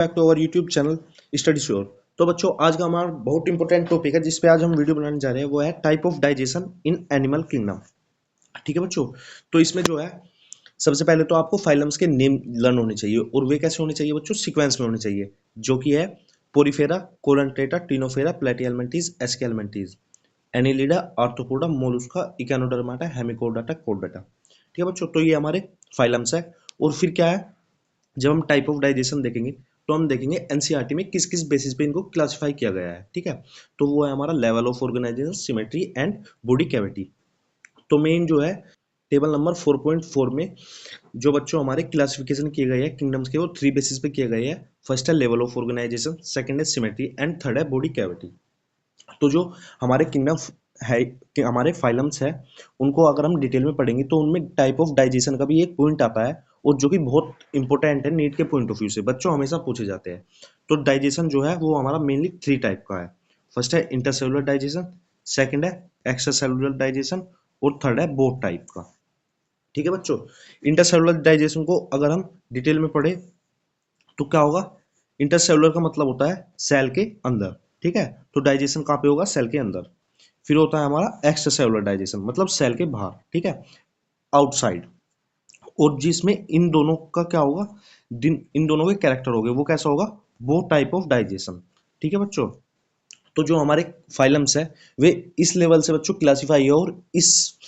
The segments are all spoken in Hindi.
Back to our YouTube channel Study Sure. तो बच्चों आज का हमारा बहुत इंपॉर्टेंट टॉपिक है जिस पे आज हम वीडियो बनाने जा रहे हैं वो है type of digestion in animal kingdom. ठीक है बच्चों, तो इसमें जो है सबसे पहले तो आपको फाइलम्स के नेम लर्न होने चाहिए और वे कैसे होने चाहिए बच्चों, सीक्वेंस में होने चाहिए, जो कि है porifera, coelenterata, ctenophora, platyhelminthes, aschelminthes, annelida, arthropoda, mollusca, echinodermata, hemichordata, chordata. ठीक है बच्चों, तो ये हमारे फाइलम्स है। और फिर क्या है, जब हम टाइप ऑफ डाइजेशन देखेंगे तो हम देखेंगे एनसीईआरटी में किस किस बेसिस पे इनको क्लासिफाई किया गया है। ठीक है, तो वो है हमारा level of organisation, symmetry and body cavity. तो मेन जो है टेबल नंबर 4.4 में जो बच्चों हमारे क्लासिफिकेशन किए गए हैं किंगडम्स के, वो 3 बेसिस पे किए गए हैं। फर्स्ट है लेवल ऑफ ऑर्गेनाइजेशन, सेकंड है सिमेट्री एंड थर्ड है बॉडी कैविटी। तो जो हमारे किंगडम है कि हमारे फाइलम्स है, उनको अगर हम डिटेल में पढ़ेंगे तो उनमें टाइप ऑफ डाइजेशन का भी एक पॉइंट आता है, और जो कि बहुत इंपॉर्टेंट है नीट के पॉइंट ऑफ व्यू से, बच्चों हमेशा पूछे जाते हैं। तो डाइजेशन जो है वो हमारा मेनली 3 टाइप का है। फर्स्ट है इंटरसेलुलर डाइजेशन, सेकंड है एक्स्ट्रा सेलुलर डाइजेशन, और थर्ड है बोथ टाइप का। ठीक है बच्चों, इंटरसेलुलर डाइजेशन को अगर हम डिटेल में पढ़े तो क्या होगा, इंटरसेलुलर का मतलब होता है सेल के अंदर। ठीक है, तो डाइजेशन कहाँ पे होगा, सेल के अंदर। फिर होता है हमारा एक्स्ट्रा सेलुलर डाइजेशन, मतलब सेल के बाहर। ठीक है, आउटसाइड। और जिसमें इन दोनों का क्या होगा, इन दोनों के कैरेक्टर हो गए, वो कैसा होगा, वो टाइप ऑफ डाइजेशन। ठीक है बच्चों, तो जो हमारे फाइलम्स है वे इस लेवल से बच्चों क्लासीफाई है, और इस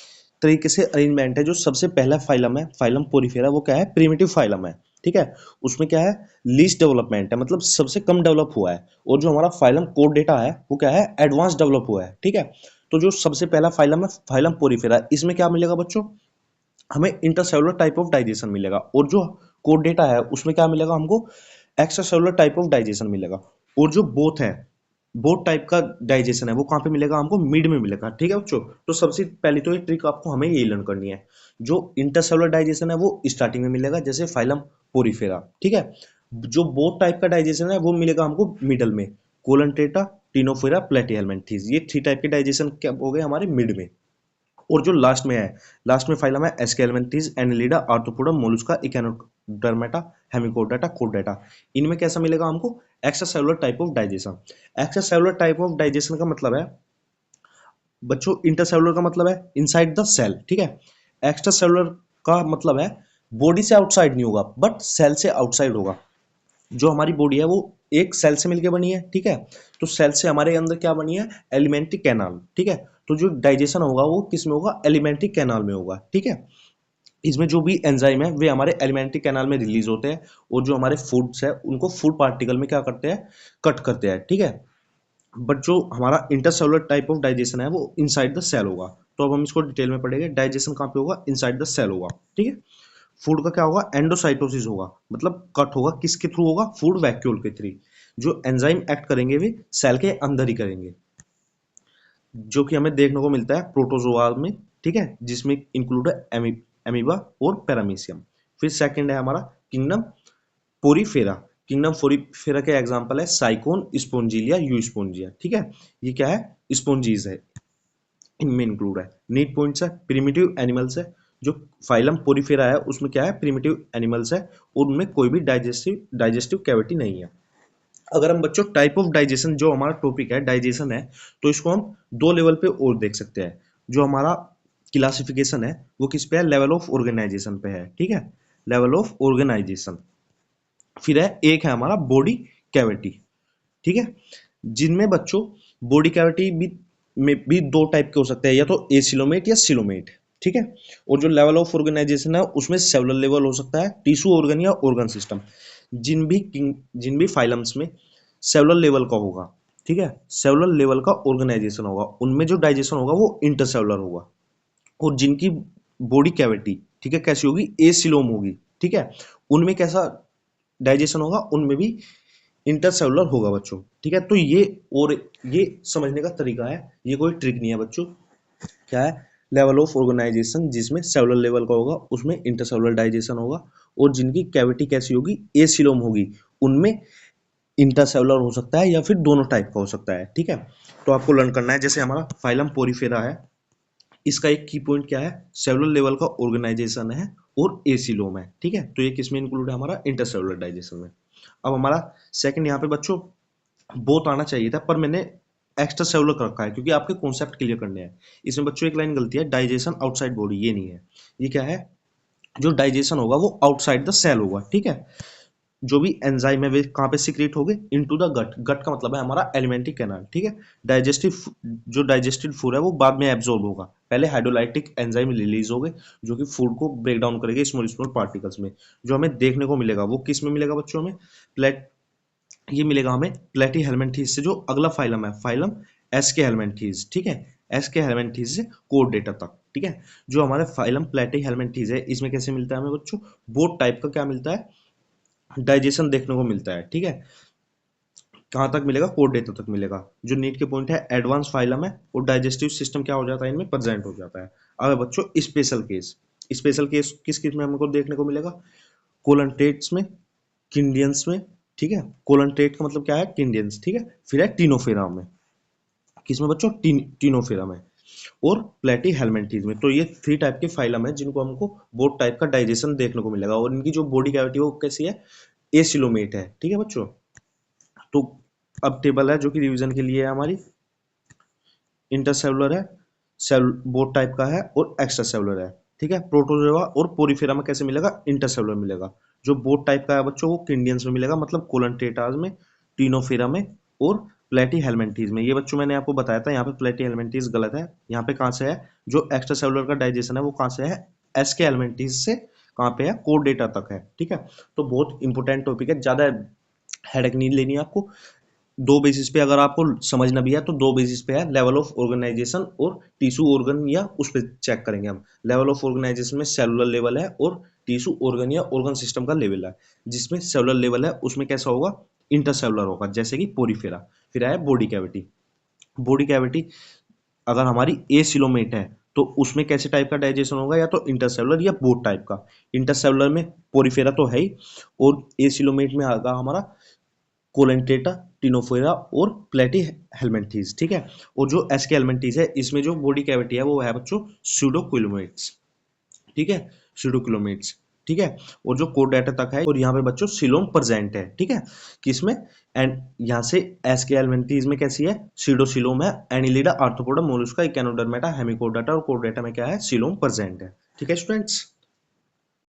तरीके से अरेंजमेंट है। जो सबसे पहला फाइलम है, फाइलम पोरीफेरा, वो क्या है, प्रिमिटिव फाइलम है। ठीक है, उसमें क्या है, लीस्ट डेवलपमेंट है, मतलब सबसे कम डेवलप हुआ है। और जो हमारा फाइलम कोर्डेटा है वो क्या है, एडवांस डेवलप हुआ है। ठीक है, तो जो सबसे पहला फाइलम है फाइलम पोरीफेरा, इसमें क्या मिलेगा बच्चों, हमें इंटरसेलुलर टाइप ऑफ डाइजेशन मिलेगा। और जो कोड डेटा है उसमें क्या मिलेगा हमको, extra cellular type of digestion मिलेगा। और जो बोथ है, बोथ टाइप का डाइजेशन है, वो कहाँ पे मिलेगा हमको, मिड में मिलेगा। ठीक है बच्चों, तो सबसे पहली तो ये ट्रिक आपको हमें यही लर्न करनी है। जो इंटरसेलुलर डाइजेशन है वो स्टार्टिंग में मिलेगा, जैसे फाइलम पोरीफेरा। ठीक है, जो बोथ टाइप का डाइजेशन है वो मिलेगा हमको मिडल में, कोलंट्रेटा, टिनोफेरा, प्लेटिहेल्मिंथेस। ये 3 टाइप के डाइजेशन क्या हो गए हमारे मिड में। और जो लास्ट में है, लास्ट में फाइलम है एस्केल्मिंथेस, annelida, arthropoda, mollusca, echinodermata, hemichordata, Chordata. इनमें कैसा मिलेगा हमको, extra cellular type of digestion. Extra cellular type of digestion का मतलब है बच्चों, इंटरसेलुलर का मतलब है इनसाइड द सेल। ठीक है, एक्स्ट्रा सेलुलर का मतलब है बॉडी से आउटसाइड नहीं होगा, बट सेल से आउटसाइड होगा। जो हमारी बॉडी है वो एक सेल से मिलकर बनी है। ठीक है, तो सेल से हमारे अंदर क्या बनी है, एलिमेंट्री कैनाल। ठीक है, तो जो डाइजेशन होगा वो किस में होगा, एलिमेंट्री कैनाल में होगा। ठीक है, इसमें जो भी एंजाइम है वे हमारे एलिमेंट्री कैनाल में रिलीज होते हैं, और जो हमारे फूड्स है उनको फूड पार्टिकल में क्या करते हैं, कट करते हैं। ठीक है, बट जो हमारा इंटरसेलुलर टाइप ऑफ डाइजेशन है वो इनसाइड द सेल होगा। तो अब हम इसको डिटेल में पढ़ेंगे, डाइजेशन कहाँ पे होगा, इनसाइड द सेल होगा। ठीक है, फूड का क्या होगा, एंडोसाइटोसिस होगा, मतलब कट होगा, किसके थ्रू होगा, फूड वैक्यूल के थ्रू। जो एंजाइम एक्ट करेंगे वे सेल के अंदर ही करेंगे, जो कि हमें देखने को मिलता है प्रोटोजोआ में। ठीक है, जिसमें इंक्लूड है एमीबा और पैरामीशियम। फिर सेकंड है हमारा किंगडम पोरीफेरा। किंगडम पोरीफेरा के एग्जांपल है साइकोन, स्पोंजिलिया, यूस्पोंजिया। ठीक है, ये क्या है, स्पोंजीज है, इनमें इंक्लूड है। नीड पॉइंट्स है, प्रिमिटिव एनिमल्स है। जो फाइलम पोरीफेरा है उसमें क्या है, प्रिमिटिव एनिमल्स है, और उनमें कोई भी डाइजेस्टिव कैविटी नहीं है। अगर हम बच्चों टाइप ऑफ डाइजेशन, जो हमारा टॉपिक है डाइजेशन है, तो इसको हम 2 लेवल पे और देख सकते हैं। जो हमारा क्लासिफिकेशन है वो किस पे है, लेवल ऑफ ऑर्गेनाइजेशन पे है। ठीक है, लेवल ऑफ ऑर्गेनाइजेशन। फिर है एक है हमारा बॉडी कैविटी। ठीक है, जिनमें बच्चों बॉडी कैविटी भी में भी 2 टाइप के हो सकते हैं, या तो एसिलोमेट या सिलोमेट। ठीक है, और जो लेवल ऑफ ऑर्गेनाइजेशन है उसमें सेलुलर लेवल हो सकता है, टिश्यू ऑर्गन या ऑर्गन सिस्टम। जिन भी फाइलम्स में सेलुलर लेवल का होगा, ठीक है, सेलुलर लेवल का ऑर्गेनाइजेशन होगा, उनमें जो डाइजेशन होगा वो इंटरसेलुलर होगा। और जिनकी बॉडी कैविटी, ठीक है, कैसी होगी, एसिलोम होगी। ठीक है, उनमें कैसा डाइजेशन होगा, उनमें भी इंटरसेलुलर होगा बच्चों। ठीक है, तो ये समझने का तरीका है, ये कोई ट्रिक नहीं है बच्चों। क्या है, लेवल ऑफ ऑर्गेनाइजेशन जिसमें सेलुलर लेवल का होगा उसमें इंटरसेलुलर डाइजेशन होगा, और जिनकी कैविटी कैसी होगी, एसिलोम होगी, उनमें इंटरसेलुलर हो सकता है, या फिर दोनों टाइप का हो सकता है। ठीक है, तो आपको लर्न करना है, जैसे हमारा फाइलम पोरीफेरा है, इसका एक की पॉइंट क्या है, सेलुलर लेवल का ऑर्गेनाइजेशन है और एसिलोम है। ठीक है, तो ये किसमें इंक्लूड है, हमारा इंटरसेलुलर डाइजेशन में। अब हमारा सेकंड यहाँ पे बच्चों बोथ आना चाहिए था, पर मैंने एक्स्ट्रा सेलुलर कर रखा है क्योंकि आपके कॉन्सेप्ट क्लियर करने हैं। इसमें बच्चों एक लाइन गलती है, डाइजेशन आउटसाइड बॉडी, ये नहीं है। ये क्या है, जो डाइजेशन होगा वो आउटसाइड द सेल होगा, ठीक है। जो भी एंजाइम है वे कहाँ पे सीक्रेट हो गए, इनटू द गट। गट का मतलब है हमारा एलिमेंट्री कैनाल, ठीक है। डाइजेस्टिव, जो डाइजेस्टेड फूड है वो बाद में एब्जॉर्ब होगा, पहले हाइड्रोलाइटिक एंजाइम रिलीज हो गए जो कि फूड को ब्रेक डाउन करेंगे स्मॉल स्मॉल पार्टिकल्स में। जो हमें देखने को मिलेगा वो किस में मिलेगा बच्चों, हमें प्लेट, ये मिलेगा हमें प्लेटी हेलमेंथीज से। जो अगला फाइलम है, फाइलम एस्के हेलमेंथीज, ठीक है। एस्के हेलमेंथीज से कोर्डेटा तक, ठीक है। जो हमारे फाइलम प्लेटी हेलमेंथीज है इसमें कैसे मिलता है हमें बच्चों, बोथ टाइप का क्या मिलता है, डाइजेशन देखने को मिलता है, ठीक है। कहाँ तक मिलेगा, कोर्डेटा तक मिलेगा। जो नीट के पॉइंट है, एडवांस फाइलम है और डाइजेस्टिव सिस्टम क्या हो जाता है इनमें, प्रेजेंट हो जाता है। अब बच्चों स्पेशल केस, स्पेशल केस किस किस में हमको देखने को मिलेगा, कोलंटेट्स में, किंडियंस में, ठीक है। कोलंटेट का मतलब क्या है, किंडियंस, ठीक है। फिर है टीनोफेरा में, किसमें बच्चों, टीनोफेरा में, और प्लेटी हेलमेंथीज में। तो ये थ्री टाइप के फाइलम है जिनको हमको बोथ टाइप का डाइजेशन देखने को मिलेगा। और इनकी जो बॉडी कैविटी है वो कैसी है, एसिलोमेट है, ठीक है बच्चों। तो अब टेबल है जो कि रिवीजन के लिए है हमारी, इंटरसेलुलर है, सेल बोथ टाइप का है, और एक्स्ट्रा सेलुलर है, ठीक है। प्रोटोजोआ और पोरीफेरा में कैसे मिलेगा, इंटरसेलुलर मिलेगा। जो बोथ टाइप का है बच्चों वो किंडियंस में मिलेगा, मतलब कोलंटेटास में, टीनोफेरा में, और प्लेटी हेलमेंथीज में। ये बच्चों मैंने आपको बताया था, यहाँ पे प्लेटी हेलमेंथीज गलत है। यहाँ पे कहाँ से है, जो एक्स्ट्रा सेलुलर का डाइजेशन है वो कहाँ से है, एसके हेलमेंथीज से कहाँ पे है, कोर डेटा तक है, ठीक है। तो बहुत इंपॉर्टेंट टॉपिक है, ज्यादा हेडेक नहीं लेनी है आपको। दो बेसिस पे अगर आपको समझना भी है तो दो बेसिस पे है, लेवल ऑफ ऑर्गेनाइजेशन और टिश्यू ऑर्गन, या उस पर चेक करेंगे हम। लेवल ऑफ ऑर्गेनाइजेशन में सेलुलर लेवल है और टिश्यू ऑर्गन या ऑर्गन सिस्टम का लेवल है। जिसमें सेलुलर लेवल है उसमें कैसा होगा, इंटरसेलुलर होगा, जैसे कि पोरीफेरा। फिर है बॉडी कैविटी, बॉडी कैविटी अगर हमारी एसिलोमेट है तो उसमें कैसे टाइप का डाइजेशन होगा, या तो इंटरसेलुलर या बोथ टाइप का। इंटरसेलुलर में पोरीफेरा तो है ही, और एसिलोमेट में आएगा हमारा कोलेंटेटा, टिनोफेरा और प्लेटी हेलमेंथीज, ठीक है। और जो एसके हेलमेंथीज है इसमें जो बॉडी कैविटी है वो है बच्चों स्यूडोक्विलोमेट्स, ठीक है, स्यूडोक्विलोमेट्स, ठीक है। और जो कोर्डेटा तक है, और यहाँ पे बच्चों सिलोम प्रेजेंट है, ठीक है, किसमें, एंड यहाँ से एसके हेलमेंथीज में कैसी है, सीडोसिलोम है, एनिलिडा, आर्थ्रोपोडा, मोलस्का, इकेनोडर्मेटा, हेमिकोडाटा, और कोर्डेटा में क्या है, सिलोम प्रेजेंट है, ठीक है स्टूडेंट्स।